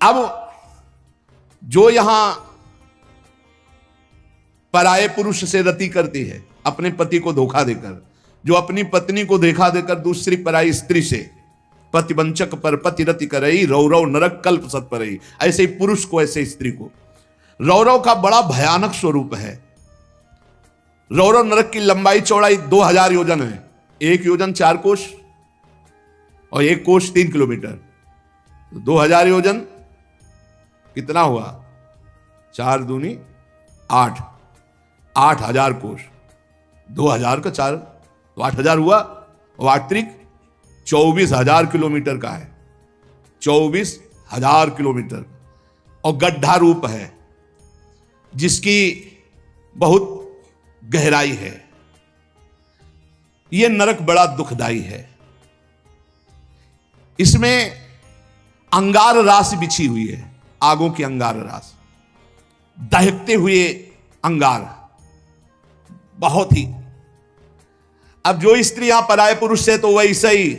अब जो यहां पराये पुरुष से रति करती है, अपने पति को धोखा देकर, जो अपनी पत्नी को धोखा देकर दूसरी पराई स्त्री से पतिवंचक पर पतिरति करई, रौरव नरक कल्प सत परई। ऐसे ही पुरुष को, ऐसे स्त्री को, रौरव का बड़ा भयानक स्वरूप है। रौरव नरक की लंबाई चौड़ाई 2000 योजन है। 1 योजन 4 कोश और 1 कोश 3 किलोमीटर, 2000 योजन कितना हुआ? 4 दूनी 8, 8000 कोश, 2000 का 4 तो 8000 हुआ, और 8 त्रिक 24000 किलोमीटर का है। 24000 किलोमीटर और गड्ढा रूप है, जिसकी बहुत गहराई है। यह नरक बड़ा दुखदाई है। इसमें अंगार राशि बिछी हुई है, आगों की अंगार राशि, दहकते हुए अंगार, बहुत ही। अब जो स्त्री यहां पराये पुरुष से, तो वैसे ही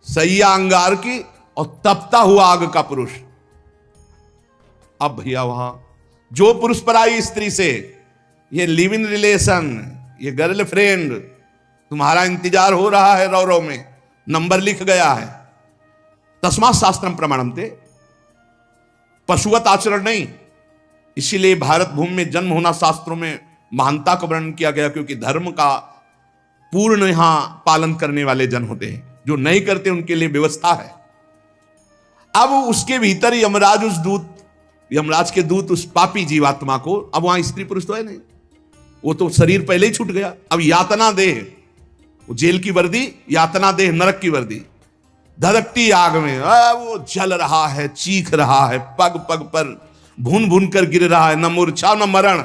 सैया अंगार की और तपता हुआ आग का पुरुष। अब भैया वहां जो पुरुष पराई स्त्री से, ये लिव इन रिलेशन, ये गर्लफ्रेंड, तुम्हारा इंतजार हो रहा है, रौरव में नंबर लिख गया है। तस्मात् शास्त्रम प्रमाणन्ते, पशुवत आचरण नहीं। इसीलिए भारत भूमि में जन्म होना शास्त्रों में महानता का वर्णन किया गया, क्योंकि धर्म का पूर्ण यहां पालन करने वाले जन होते हैं। जो नहीं करते उनके लिए व्यवस्था है। अब उसके भीतर यमराज के दूत उस पापी जीवात्मा को, अब वहां स्त्री पुरुष तो है नहीं, वो तो शरीर पहले ही छूट गया। अब यातना देह, वो जेल की वर्दी, यातना देह नरक की वर्दी, धधकती आग में वो जल रहा है, चीख रहा है, पग पग पर भून भून कर गिर रहा है, न मूर्छा न मरण,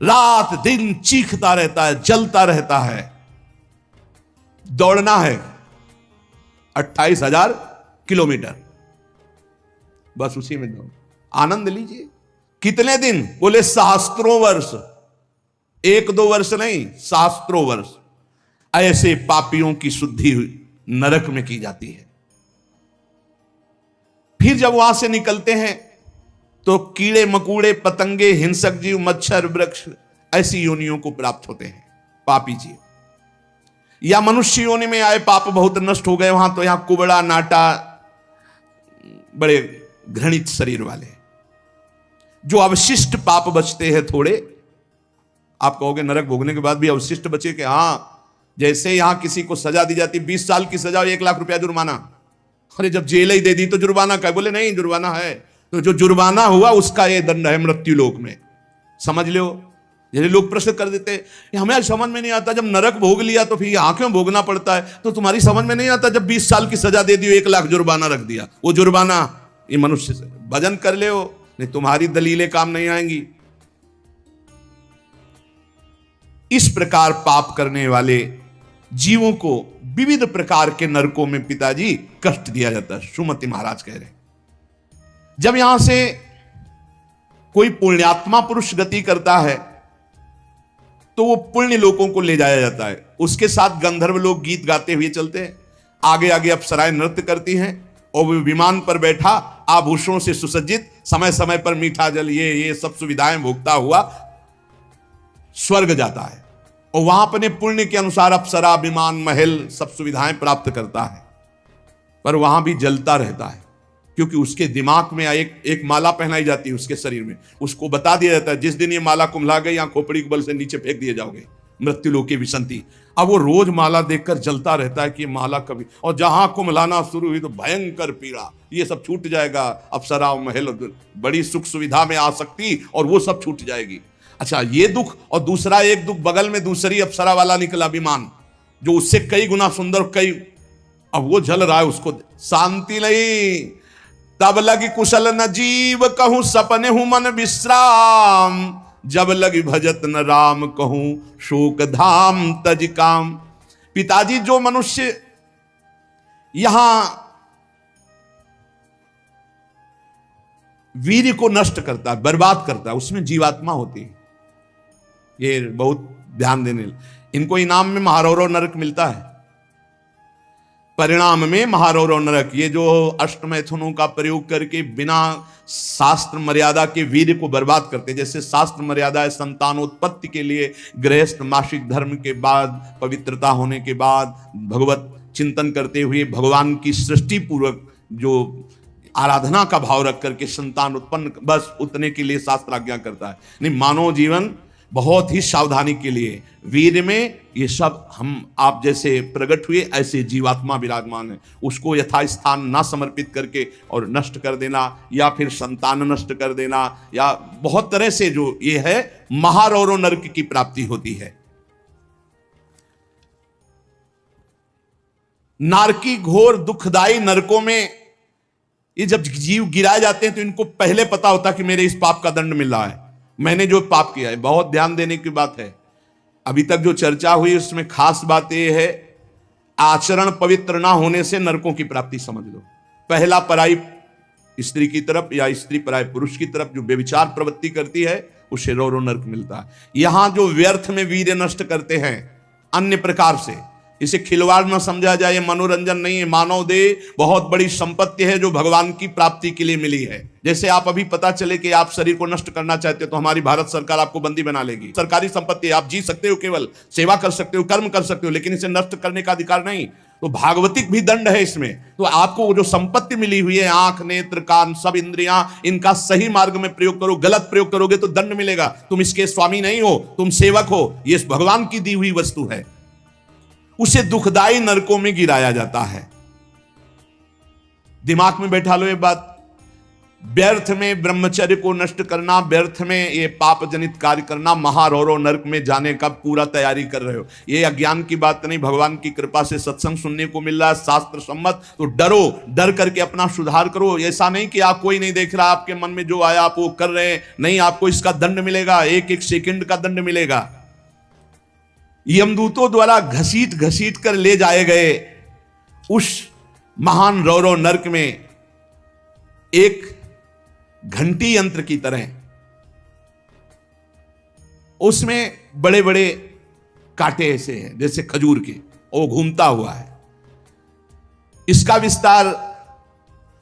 रात दिन चीखता रहता है, जलता रहता है। दौड़ना है 28,000 किलोमीटर, बस उसी में दौड़, आनंद लीजिए। कितने दिन? बोले सहस्त्रों वर्ष, 1-2 वर्ष नहीं, सहस्त्रों वर्ष। ऐसे पापियों की शुद्धि नरक में की जाती है। फिर जब वहां से निकलते हैं तो कीड़े मकूड़े, पतंगे, हिंसक जीव, मच्छर, वृक्ष, ऐसी योनियों को प्राप्त होते हैं पापी जीव। या मनुष्य योनि में आए पाप बहुत नष्ट हो गए वहां, तो यहां कुबड़ा नाटा, बड़े घृणित शरीर वाले, जो अवशिष्ट पाप बचते हैं थोड़े। आप कहोगे नरक भोगने के बाद भी अवशिष्ट बचे? कि हाँ, जैसे यहां किसी को सजा दी जाती, 20 साल की सजा, 1 लाख रुपया जुर्माना। अरे जब जेल ही दे दी तो जुर्माना का? बोले नहीं, जुर्माना है। तो जो जुर्माना हुआ उसका ये दंड है मृत्यु लोक में, समझ लो। यदि लोग प्रश्न कर देते हैं, हमें समझ में नहीं आता, जब नरक भोग लिया तो फिर यहां क्यों भोगना पड़ता है? तो तुम्हारी समझ में नहीं आता, जब 20 साल की सजा दे दी, 1 लाख जुर्माना रख दिया, वो जुर्माना ये मनुष्य से भजन कर ले हो, नहीं तुम्हारी दलीलें काम नहीं आएंगी। इस प्रकार पाप करने वाले जीवों को विविध प्रकार के नरकों में पिताजी कष्ट दिया जाता है। सुमति महाराज कह रहे हैं, जब यहां से कोई पुण्यात्मा पुरुष गति करता है तो वो पुण्य लोकों को ले जाया जाता है। उसके साथ गंधर्व लोग गीत गाते हुए चलते हैं, आगे आगे अप्सराएं नृत्य करती हैं, और वो विमान पर बैठा आभूषणों से सुसज्जित, समय समय पर मीठा जल, ये सब सुविधाएं भोगता हुआ स्वर्ग जाता है, और वहां अपने पुण्य के अनुसार अप्सरा, विमान, महल, सब सुविधाएं प्राप्त करता है। पर वहां भी जलता रहता है, क्योंकि उसके दिमाग में एक माला पहनाई जाती है उसके शरीर में। उसको बता दिया जाता है, जिस दिन ये माला कुम्हला गई, या खोपड़ी के बल से नीचे फेंक दिए जाओगे, मृत्यु लोके विसंति। अब वो रोज माला देखकर जलता रहता है कि माला कभी, और जहां कुम्हलाना शुरू हुई तो भयंकर पीड़ा, ये सब छूट जाएगा। अप्सरा, महल, बड़ी सुख सुविधा में आ सकती, और वो सब छूट जाएगी। अच्छा, ये दुख, और दूसरा एक दुख बगल में दूसरी अप्सरा वाला निकला विमान, जो उससे कई गुना सुंदर, कई, अब वो जल रहा है, उसको शांति नहीं। तब लगी कुशल न जीव कहूं, सपने हूं मन विश्राम, जब लगी भजत न राम कहूं, शोक धाम तज काम। पिताजी, जो मनुष्य यहां वीर को नष्ट करता है, बर्बाद करता है, उसमें जीवात्मा होती है। ये बहुत ध्यान देने, इनको इनाम में महारौरव नरक मिलता है। परिणाम में महारौरव नरक। ये जो अष्टमैथुनों का प्रयोग करके बिना शास्त्र मर्यादा के वीर्य को बर्बाद करते, जैसे शास्त्र मर्यादा है संतानोत्पत्ति के लिए, गृहस्थ मासिक धर्म के बाद, पवित्रता होने के बाद, भगवत चिंतन करते हुए भगवान की सृष्टि पूर्वक जो आराधना का भाव रख करके संतान उत्पन्न, बस उतने के लिए शास्त्र आज्ञा करता है। नहीं, मानव जीवन बहुत ही सावधानी के लिए, वीर में ये सब हम आप जैसे प्रकट हुए ऐसे जीवात्मा विराजमान है, उसको यथास्थान ना समर्पित करके और नष्ट कर देना, या फिर संतान नष्ट कर देना, या बहुत तरह से जो ये है महारौरव नरक की प्राप्ति होती है। नारकी घोर दुखदाई नरकों में ये जब जीव गिराए जाते हैं तो इनको पहले पता होता कि मेरे इस पाप का दंड मिल रहा है, मैंने जो पाप किया है। बहुत ध्यान देने की बात है, अभी तक जो चर्चा हुई उसमें खास बात यह है, आचरण पवित्र ना होने से नरकों की प्राप्ति समझ लो। पहला पराई स्त्री की तरफ या स्त्री पराई पुरुष की तरफ जो व्यभिचार प्रवृत्ति करती है उसे रौरव नरक मिलता है। यहां जो व्यर्थ में वीर्य नष्ट करते हैं अन्य प्रकार से, इसे खिलवाड़ न समझा जाए, मनोरंजन नहीं है। मानव देह बहुत बड़ी संपत्ति है जो भगवान की प्राप्ति के लिए मिली है। जैसे आप अभी पता चले कि आप शरीर को नष्ट करना चाहते हो तो हमारी भारत सरकार आपको बंदी बना लेगी। सरकारी संपत्ति है, आप जी सकते हो, केवल सेवा कर सकते हो, कर्म कर सकते हो, लेकिन इसे नष्ट करने का अधिकार नहीं। तो भागवतिक भी दंड है इसमें। तो आपको जो संपत्ति मिली हुई है, आंख, नेत्र, कान, सब इंद्रियां, इनका सही मार्ग में प्रयोग करो। गलत प्रयोग करोगे तो दंड मिलेगा। तुम इसके स्वामी नहीं हो, तुम सेवक हो। ये भगवान की दी हुई वस्तु है, उसे दुखदाई नरकों में गिराया जाता है। दिमाग में बैठा लो ये बात। व्यर्थ में ब्रह्मचर्य को नष्ट करना, व्यर्थ में ये पाप जनित कार्य करना, महारौरव नरक में जाने का पूरा तैयारी कर रहे हो। ये अज्ञान की बात नहीं, भगवान की कृपा से सत्संग सुनने को मिल रहा है, शास्त्र सम्मत। तो डरो, डर करके अपना सुधार करो। ऐसा नहीं कि आप कोई नहीं देख रहा, आपके मन में जो आया आप वो कर रहे हैं, नहीं, आपको इसका दंड मिलेगा, एक एक सेकंड का दंड मिलेगा। यमदूतों द्वारा घसीट घसीट कर ले जाए गए उस महान रौरव नरक में एक घंटी यंत्र की तरह उसमें बड़े बड़े कांटे ऐसे हैं जैसे खजूर के, वो घूमता हुआ है। इसका विस्तार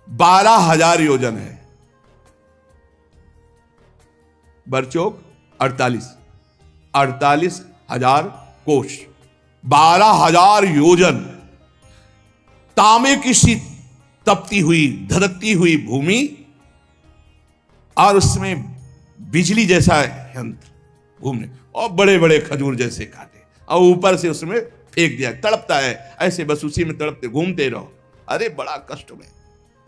12,000 योजन है। बरचौक 48,000 कोष, 12,000 योजन। तांबे की सी तपती हुई धधकती हुई भूमि और उसमें बिजली जैसा यंत्र घूमने, और बड़े बड़े खजूर जैसे कांटे, और ऊपर से उसमें फेंक दिया। तड़पता है ऐसे, बस उसी में तड़पते घूमते रहो। अरे बड़ा कष्ट में,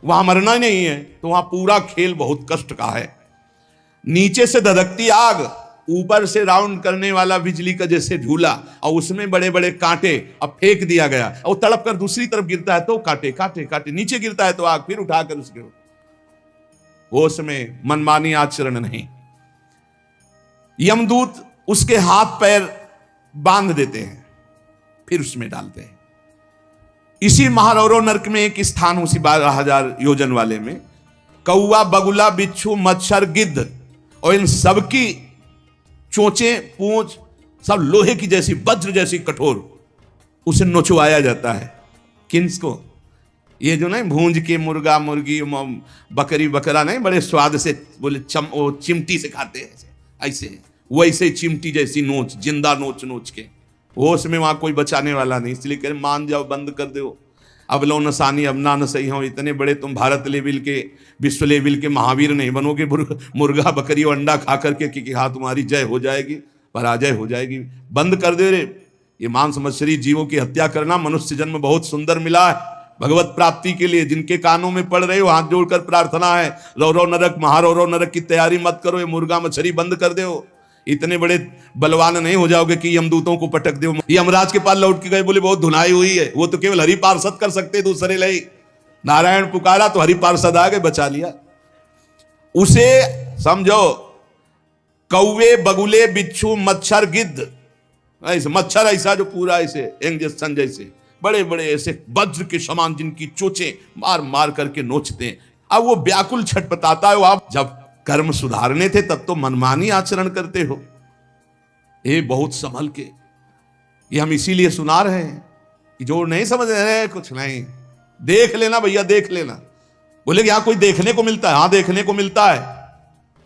वहां मरना नहीं है तो वहां पूरा खेल बहुत कष्ट का है। नीचे से धधकती आग, ऊपर से राउंड करने वाला बिजली का जैसे झूला, और उसमें बड़े बड़े कांटे। अब फेंक दिया गया और तड़प कर दूसरी तरफ गिरता है तो कांटे कांटे कांटे, नीचे गिरता है तो आग, फिर उठाकर उसके होश में मनमानी आचरण नहीं। यमदूत उसके हाथ पैर बांध देते हैं, फिर उसमें डालते हैं। इसी महारौरव नरक में एक स्थान, उसी 12,000 योजन वाले में, कौआ, बगुला, बिच्छू, मच्छर, गिद्ध और इन सबकी चोंचे, पूंछ सब लोहे की जैसी, वज्र जैसी कठोर, उसे नोचवाया जाता है। किसको? ये जो नहीं भूंज के मुर्गा मुर्गी बकरी बकरा नहीं बड़े स्वाद से बोले वो चिमटी से खाते हैं ऐसे, वैसे चिमटी जैसी नोच, जिंदा नोच नोच के। वो उसमें वहां कोई बचाने वाला नहीं, इसलिए कह मान जाओ, बंद कर दो। अब लो नसानी अब ना न सही हो, इतने बड़े तुम भारत लेवल के, विश्व लेवल के महावीर नहीं बनोगे मुर्गा बकरी और अंडा खा करके कि हाँ तुम्हारी जय हो जाएगी, पराजय हो जाएगी। बंद कर दे रे। ये मांस मछली जीवों की हत्या करना, मनुष्य जन्म बहुत सुंदर मिला है भगवत प्राप्ति के लिए। जिनके कानों में पड़ रहे हो हाथ जोड़कर प्रार्थना है, रौरव नरक महारौरव नरक की तैयारी मत करो, ये मुर्गा मछली बंद कर दो। इतने बड़े बलवान नहीं हो जाओगे कि यमदूतों को पटक दो। यमराज के पास लौट के गए, बोले बहुत धुनाई हुई है, वो तो केवल हरि पार्षद कर सकते, दूसरे लई नारायण पुकारा तो हरि पार्षद आ गए, बचा लिया उसे। समझो, कौवे, बगुले, बिच्छू, मच्छर, गिद्ध, ऐसे मच्छर ऐसा जो पूरा ऐसे इंजेक्शन जैसे बड़े बड़े ऐसे वज्र के समान, जिनकी चोंचे मार मार करके नोचते हैं। अब वो व्याकुल छटपटाता है। आप जब कर्म सुधारने थे तब तो मनमानी आचरण करते हो। ये बहुत संभल के, ये हम इसीलिए सुना रहे हैं। कि जो नहीं समझ रहे कुछ नहीं, देख लेना भैया, देख लेना। बोले कि यहां कोई देखने को मिलता है? हाँ देखने को मिलता है।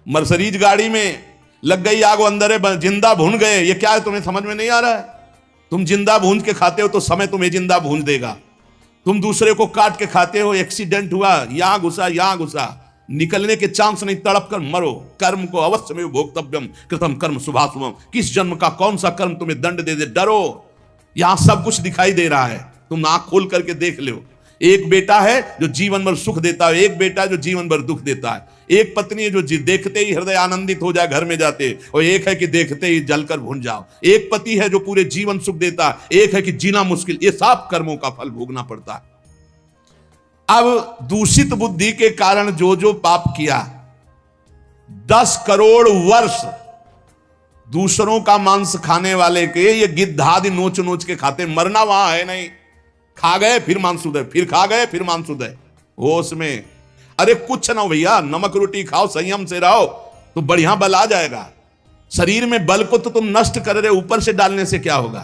मर्सरीज गाड़ी में लग गई आग, अंदर है, जिंदा भून गए। ये क्या है तुम्हें समझ में नहीं आ रहा है? तुम जिंदा भून के खाते हो तो समय तुम्हें जिंदा भून देगा। तुम दूसरे को काट के खाते हो, एक्सीडेंट हुआ, यहां घुसा यहां घुसा, निकलने के चांस नहीं, तड़प कर मरो। कर्म को अवश्य में भोक्तव्यम कृतम कर्म शुभाशुभम। किस जन्म का कौन सा कर्म तुम्हें दंड दे दे, डरो। यहां सब कुछ दिखाई दे रहा है, तुम आंख खोल करके देख लो। एक बेटा है जो जीवन भर सुख देता है, एक बेटा है जो जीवन भर दुख देता है। एक पत्नी है जो देखते ही हृदय आनंदित हो जाए घर में जाते, और एक है कि देखते ही जलकर भून जाओ। एक पति है जो पूरे जीवन सुख देता है, एक है कि जीना मुश्किल। ये सब कर्मों का फल भोगना पड़ता है। अब दूषित बुद्धि के कारण जो जो पाप किया, 10 करोड़ वर्ष दूसरों का मांस खाने वाले के ये गिद्धादि नोच नोच के खाते, मरना वहां है नहीं। खा गए फिर मांसुदय, फिर खा गए फिर मांसुदय, होश में। अरे कुछ ना भैया, नमक रोटी खाओ, संयम से रहो तो बढ़िया बल आ जाएगा। शरीर में बल को तो तुम नष्ट कर रहे, ऊपर से डालने से क्या होगा?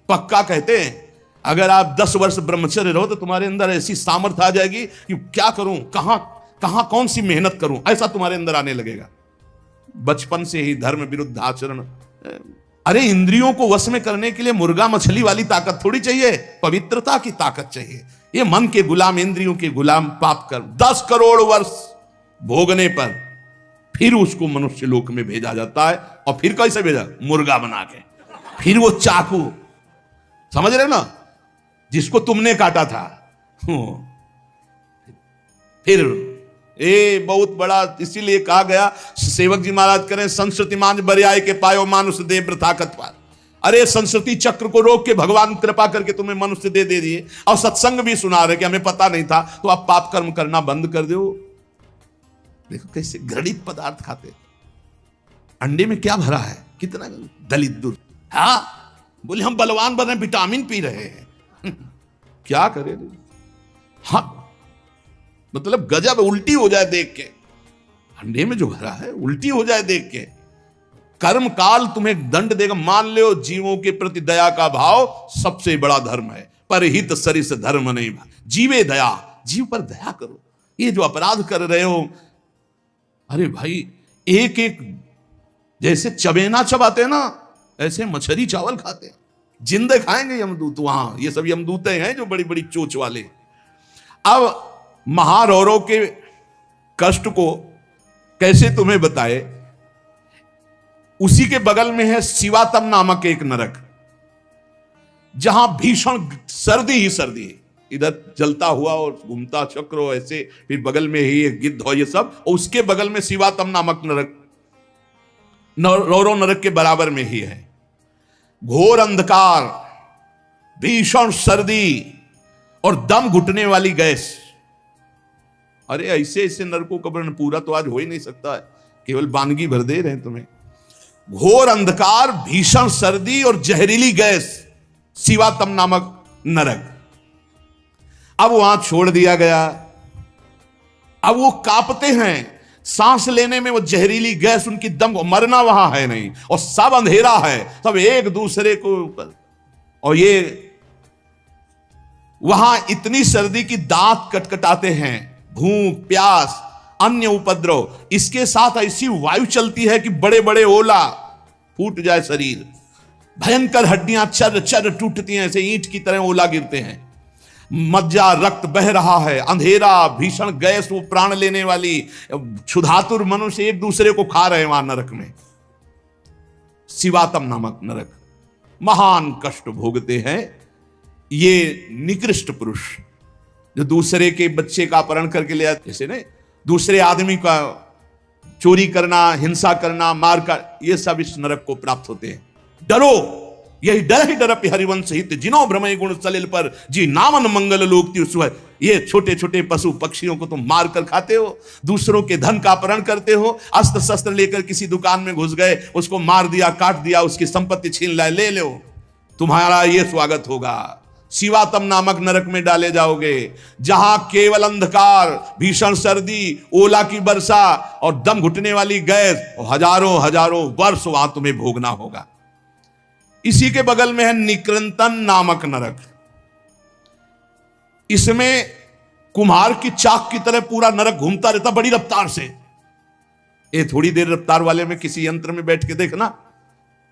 पक्का कहते हैं अगर आप 10 वर्ष ब्रह्मचर्य रहो तो तुम्हारे अंदर ऐसी सामर्थ्य आ जाएगी कि क्या करूं, कहां कौन सी मेहनत करूं, ऐसा तुम्हारे अंदर आने लगेगा। बचपन से ही धर्म विरुद्ध आचरण। अरे इंद्रियों को वश में करने के लिए मुर्गा मछली वाली ताकत थोड़ी चाहिए, पवित्रता की ताकत चाहिए। ये मन के गुलाम, इंद्रियों के गुलाम पाप कर 10 करोड़ वर्ष भोगने पर फिर उसको मनुष्य लोक में भेजा जाता है। और फिर कैसे भेजा? मुर्गा बना के। फिर वो चाकू, समझ रहे ना, जिसको तुमने काटा था, फिर बहुत बड़ा। इसीलिए कहा गया, सेवक जी महाराज करें, संस्कृति मान बरियाय के पायो मानुष दे ताकत पार। अरे संस्कृति चक्र को रोक के भगवान कृपा करके तुम्हें मनुष्य दे दिए। और सत्संग भी सुना रहे कि हमें पता नहीं था, तो आप पाप कर्म करना बंद कर दो। देखो कैसे घृणित पदार्थ खाते। अंडे में क्या भरा है, कितना दलित दूर। हाँ बोले हम बलवान बन रहे, विटामिन पी रहे हैं। क्या करें? हाँ मतलब गजब, उल्टी हो जाए देख के। अंडे में जो भरा है उल्टी हो जाए देख के। कर्म काल तुम्हें दंड देगा। मान लो जीवों के प्रति दया का भाव सबसे बड़ा धर्म है। परहित सरिस धर्म नहीं, जीवे दया, जीव पर दया करो। ये जो अपराध कर रहे हो, अरे भाई एक एक जैसे चबेना चबाते ना, ऐसे मछली चावल खाते हैं। जिंदे खाएंगे यमदूत वहां। ये सब यमदूते हैं जो बड़ी बड़ी चोच वाले। अब महारौरव के कष्ट को कैसे तुम्हें बताए। उसी के बगल में है शिवातम नामक एक नरक, जहां भीषण सर्दी ही सर्दी है। इधर जलता हुआ और घूमता चक्र ऐसे, फिर बगल में ही एक गिद्ध हो, ये सब। और उसके बगल में शिवातम नामक नरक, रौरव नरक के बराबर में ही है। घोर अंधकार, भीषण सर्दी और दम घुटने वाली गैस। अरे ऐसे ऐसे नरकों का वर्णन पूरा तो आज हो ही नहीं सकता है, केवल वानगी भर दे रहे हैं तुम्हें। घोर अंधकार, भीषण सर्दी और जहरीली गैस, शिवातम नामक नरक। अब वहां छोड़ दिया गया। अब वो कांपते हैं, सांस लेने में वो जहरीली गैस उनकी दम, मरना वहां है नहीं, और सब अंधेरा है, सब एक दूसरे को ऊपर। और ये वहां इतनी सर्दी की दांत कटकटाते हैं, भूख प्यास अन्य उपद्रव। इसके साथ ऐसी वायु चलती है कि बड़े बड़े ओला, फूट जाए शरीर। भयंकर हड्डियां चर चर टूटती हैं, ऐसे ईंट की तरह ओला गिरते हैं। मज्जा रक्त बह रहा है, अंधेरा, भीषण गैस, वो प्राण लेने वाली। क्षुधातुर मनुष्य एक दूसरे को खा रहे हैं वहां नरक में। शिवातम नामक नरक। महान कष्ट भोगते हैं ये निकृष्ट पुरुष, जो दूसरे के बच्चे का अपहरण करके ले आते, जैसे ने दूसरे आदमी का चोरी करना, हिंसा करना, मार का, ये सब इस नरक को प्राप्त होते हैं। डरो, यही डर ही डर हरिवंश हित, जिनो भ्रमय गुण सलिल पर जी नामन मंगल लोक तीर्थ। ये छोटे छोटे पशु पक्षियों को तुम मार कर खाते हो, दूसरों के धन का अपहरण करते हो, अस्त्र शस्त्र लेकर किसी दुकान में घुस गए, उसको मार दिया, काट दिया, उसकी संपत्ति छीन लाए, ले लो, तुम्हारा ये स्वागत होगा। शिवातम नामक नरक में डाले जाओगे, जहां केवल अंधकार, भीषण सर्दी, ओला की वर्षा और दम घुटने वाली गैस, और हजारों हजारों वर्ष वहां तुम्हें भोगना होगा। इसी के बगल में है निकृंतन नामक नरक। इसमें कुम्हार की चाक की तरह पूरा नरक घूमता रहता बड़ी रफ्तार से। ये थोड़ी देर रफ्तार वाले में किसी यंत्र में बैठ के देखना,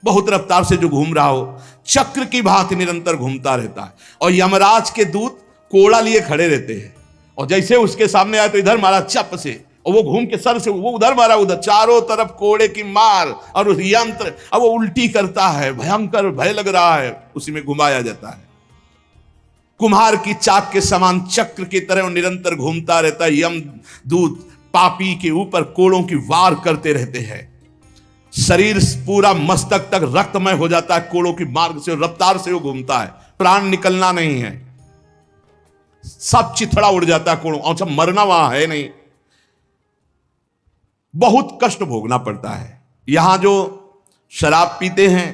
बहुत रफ्तार से जो घूम रहा हो, चक्र की भांति निरंतर घूमता रहता है। और यमराज के दूत कोड़ा लिए खड़े रहते हैं, और जैसे उसके सामने आए तो इधर मारा चप से, और वो घूम के सर से वो उधर मारा उधर, चारों तरफ कोड़े की मार। और उस यंत्र अब वो उल्टी करता है, भयंकर भय लग रहा है, उसी में घुमाया जाता है। कुम्हार की चाक के समान चक्र की तरह निरंतर घूमता रहता है। यम दूत पापी के ऊपर कोड़ों की वार करते रहते हैं। शरीर पूरा मस्तक तक रक्तमय हो जाता है कोड़ों की मार्ग से, रफ्तार से वो घूमता है, प्राण निकलना नहीं है, सब चिथड़ा उड़ जाता है कोड़ों, और सब मरना वहां है नहीं। बहुत कष्ट भोगना पड़ता है। यहां जो शराब पीते हैं,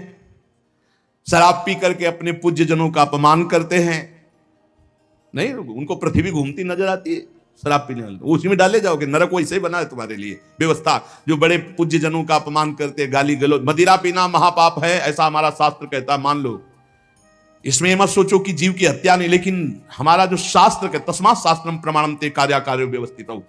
शराब पी करके अपने पूज्य जनों का अपमान करते हैं, नहीं उनको पृथ्वी घूमती नजर आती है शराब पीने वाले, उसी में डाले जाओगे, नरक वैसे ही बना है तुम्हारे लिए व्यवस्था। जो बड़े पूज्य जनों का अपमान करते हैं, गाली गलौज, मदिरा पीना महापाप है ऐसा हमारा शास्त्र कहता है, मान लो। इसमें मत सोचो कि जीव की हत्या नहीं, लेकिन हमारा जो शास्त्र कहता, तस्मात् शास्त्रम प्रमाणन्ते कार्याकार्यो व्यवस्थितौ,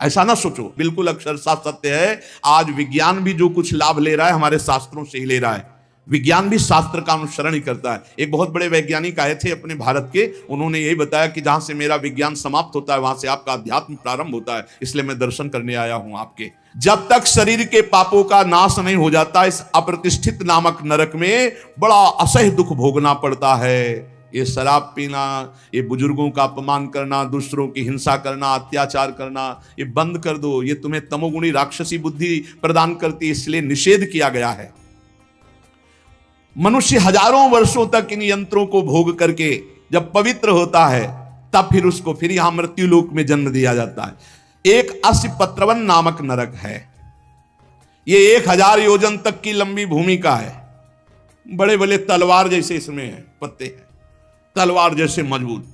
ऐसा ना सोचो, बिल्कुल अक्षर साथ सत्य है। आज विज्ञान भी जो कुछ लाभ ले रहा है हमारे शास्त्रों से ही ले रहा है। विज्ञान भी शास्त्र का अनुसरण ही करता है। एक बहुत बड़े वैज्ञानिक आए थे अपने भारत के, उन्होंने यही बताया कि जहां से मेरा विज्ञान समाप्त होता है वहां से आपका अध्यात्म प्रारंभ होता है, इसलिए मैं दर्शन करने आया हूं आपके। जब तक शरीर के पापों का नाश नहीं हो जाता, इस अप्रतिष्ठित नामक नरक में बड़ा असह्य दुख भोगना पड़ता है। ये शराब पीना, ये बुजुर्गों का अपमान करना, दूसरों की हिंसा करना, अत्याचार करना, ये बंद कर दो। ये तुम्हें तमोगुणी राक्षसी बुद्धि प्रदान करती है, इसलिए निषेध किया गया है। मनुष्य हजारों वर्षों तक इन यंत्रों को भोग करके जब पवित्र होता है, तब फिर उसको फिर यहां मृत्यु लोक में जन्म दिया जाता है। एक अस्पत्रवन नामक नरक है। ये 1000 योजन तक की लंबी भूमिका है। बड़े बड़े तलवार जैसे इसमें है, पत्ते हैं तलवार जैसे मजबूत।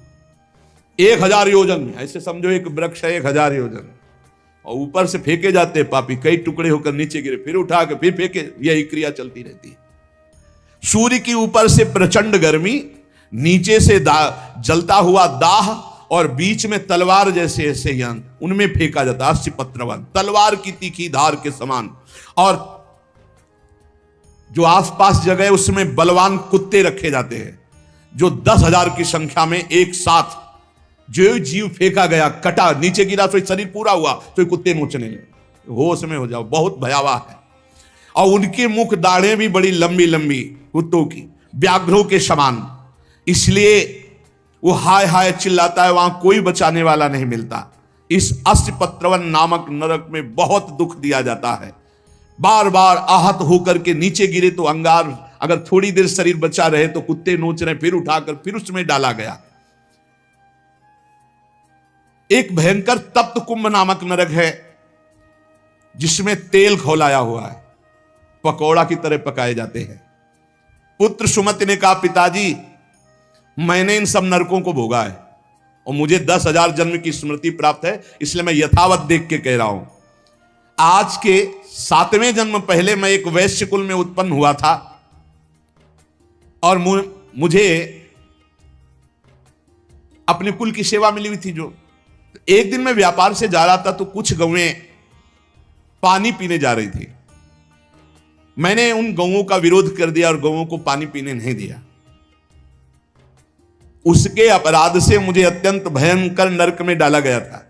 1000 योजन में, ऐसे समझो एक वृक्ष है 1000 योजन, और ऊपर से फेंके जाते हैं पापी, कई टुकड़े होकर नीचे गिरे, फिर उठा के फिर फेंके, यही क्रिया चलती रहती है। सूर्य की ऊपर से प्रचंड गर्मी, नीचे से जलता हुआ दाह, और बीच में तलवार जैसे ऐसे यंत्र, उनमें फेंका जाता है। अस्पत्रवन, तलवार की तीखी धार के समान। और जो आसपास जगह है उसमें बलवान कुत्ते रखे जाते हैं, जो 10,000 की संख्या में एक साथ जो जीव फेंका गया, कटा, नीचे गिरा तो शरीर पूरा हुआ तो कुत्ते नोचने लगे। होश में हो जाओ, बहुत भयावह है। और उनके मुख दाढ़े भी बड़ी लंबी लंबी कुत्तों की, व्याघ्रों के समान, इसलिए वो हाय हाय चिल्लाता है, वहां कोई बचाने वाला नहीं मिलता। इस अस्पत्रवन नामक नरक में बहुत दुख दिया जाता है। बार बार आहत होकर के नीचे गिरे तो अंगार, अगर थोड़ी देर शरीर बचा रहे तो कुत्ते नोच रहे, फिर उठाकर फिर उसमें डाला गया। एक भयंकर तप्त कुंभ नामक नरक है, जिसमें तेल खौलाया हुआ है, पकौड़ा की तरह पकाए जाते हैं। पुत्र सुमति ने कहा, पिताजी मैंने इन सब नरकों को भोगा है और मुझे 10,000 जन्म की स्मृति प्राप्त है, इसलिए मैं यथावत देख के कह रहा हूं। आज के 7वें जन्म पहले मैं एक वैश्य कुल में उत्पन्न हुआ था, और मुझे अपने कुल की सेवा मिली हुई थी। जो एक दिन मैं व्यापार से जा रहा था तो कुछ गौएं पानी पीने जा रही थी। मैंने उन गौओं का विरोध कर दिया और गौओं को पानी पीने नहीं दिया। उसके अपराध से मुझे अत्यंत भयंकर नरक में डाला गया था,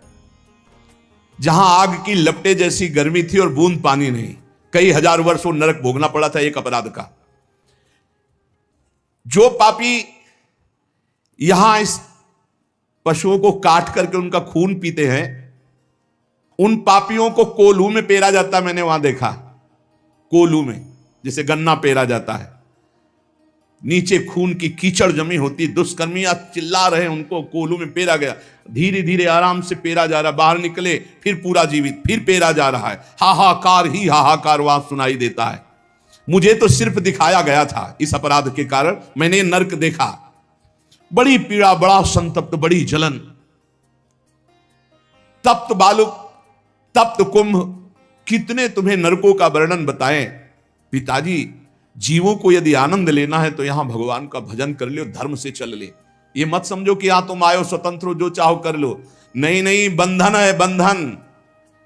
जहां आग की लपटे जैसी गर्मी थी और बूंद पानी नहीं। कई हजार वर्ष वो नरक भोगना पड़ा था एक अपराध का। जो पापी यहां इस पशुओं को काट करके उनका खून पीते हैं, उन पापियों को कोल्हू में पेरा जाता। मैंने वहां देखा, कोल्हू में जैसे गन्ना पेरा जाता है, नीचे खून की कीचड़ जमी होती, दुष्कर्मियां चिल्ला रहे, उनको कोल्हू में पेरा गया। धीरे धीरे आराम से पेरा जा रहा, बाहर निकले फिर पूरा जीवित, फिर पेरा जा रहा है। हाहाकार ही हाहाकार वहां सुनाई देता है। मुझे तो सिर्फ दिखाया गया था, इस अपराध के कारण मैंने नरक देखा। बड़ी पीड़ा, बड़ा संतप्त, बड़ी जलन। तप्त बालुक, तप्त कुंभ, कितने तुम्हें नरकों का वर्णन बताएं पिताजी। जीवों को यदि आनंद लेना है तो यहां भगवान का भजन कर लो, धर्म से चल ले। ये मत समझो कि यहां तुम आयो स्वतंत्र हो, जो चाहो कर लो। नहीं नहीं, बंधन है बंधन।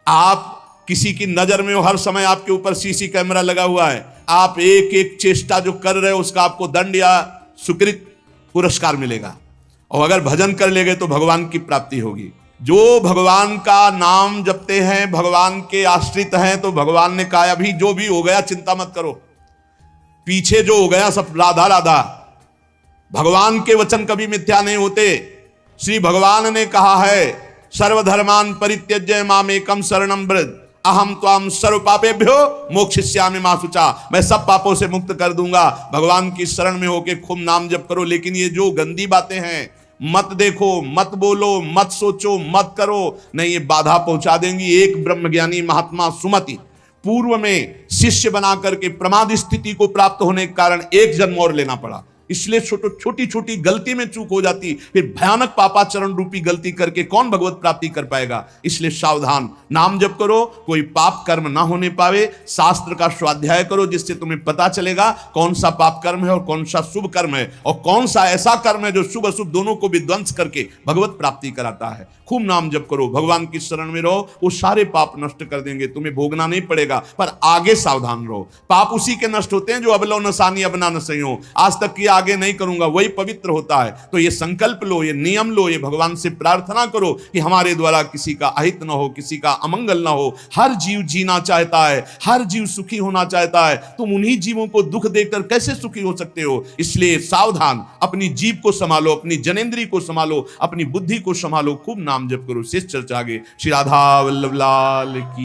आप किसी की नजर में हो, हर समय आपके ऊपर सीसी कैमरा लगा हुआ है। आप एक एक चेष्टा जो कर रहे हो उसका आपको दंड या स्वीकृत पुरस्कार मिलेगा। और अगर भजन कर लेंगे तो भगवान की प्राप्ति होगी। जो भगवान का नाम जपते हैं, भगवान के आश्रित हैं, तो भगवान ने कहा अभी जो भी हो गया चिंता मत करो, पीछे जो हो गया सब राधा राधा। भगवान के वचन कभी मिथ्या नहीं होते। श्री भगवान ने कहा है सर्वधर्मान परित्यज्य मामेकम शरणं व्रज अहम त्वाम सर्व पापेभ्यो मोक्षयिष्यामि मा शुचा। मैं सब पापों से मुक्त कर दूंगा। भगवान की शरण में होके खूब नाम जप करो। लेकिन ये जो गंदी बातें हैं, मत देखो, मत बोलो, मत सोचो, मत करो, नहीं, ये बाधा पहुंचा देंगी। एक ब्रह्मज्ञानी महात्मा सुमति पूर्व में शिष्य बना करके प्रमाद स्थिति को प्राप्त होने के कारण एक जन्म और लेना पड़ा। इसलिए छोटी छोटी गलती में चूक हो जाती, फिर भयानक पापाचरण रूपी गलती करके कौन भगवत प्राप्ति कर पाएगा। इसलिए सावधान, नाम जप करो, कोई पाप कर्म ना होने पावे। शास्त्र का स्वाध्याय करो जिससे तुम्हें पता चलेगा कौन सा पाप कर्म है और कौन सा शुभ कर्म है, और कौन सा ऐसा कर्म है जो शुभ अशुभ दोनों को विध्वंस करके भगवत प्राप्ति कराता है। खूब नाम जप करो, भगवान की शरण में रहो, वो सारे पाप नष्ट कर देंगे, तुम्हें भोगना नहीं पड़ेगा। पर आगे सावधान रहो, पाप उसी के नष्ट होते हैं जो अबलो नसानी अबना न सही हो। आज तक किया आगे नहीं करूंगा, वही पवित्र होता है। तो ये संकल्प लो, ये नियम लो, ये भगवान से प्रार्थना करो कि हमारे द्वारा किसी का अहित न हो, किसी का अमंगल न हो। हर जीव जीना चाहता है, हर जीव सुखी होना चाहता है। तुम उन्हीं जीवों को दुख देकर कैसे सुखी हो सकते हो। इसलिए सावधान, अपनी जीव को संभालो, अपनी जनेंद्री को संभालो, अपनी बुद्धि को संभालो, खूब नाम जप करो। शेष चर्चा आगे। श्री राधा वल्लभ लाल की।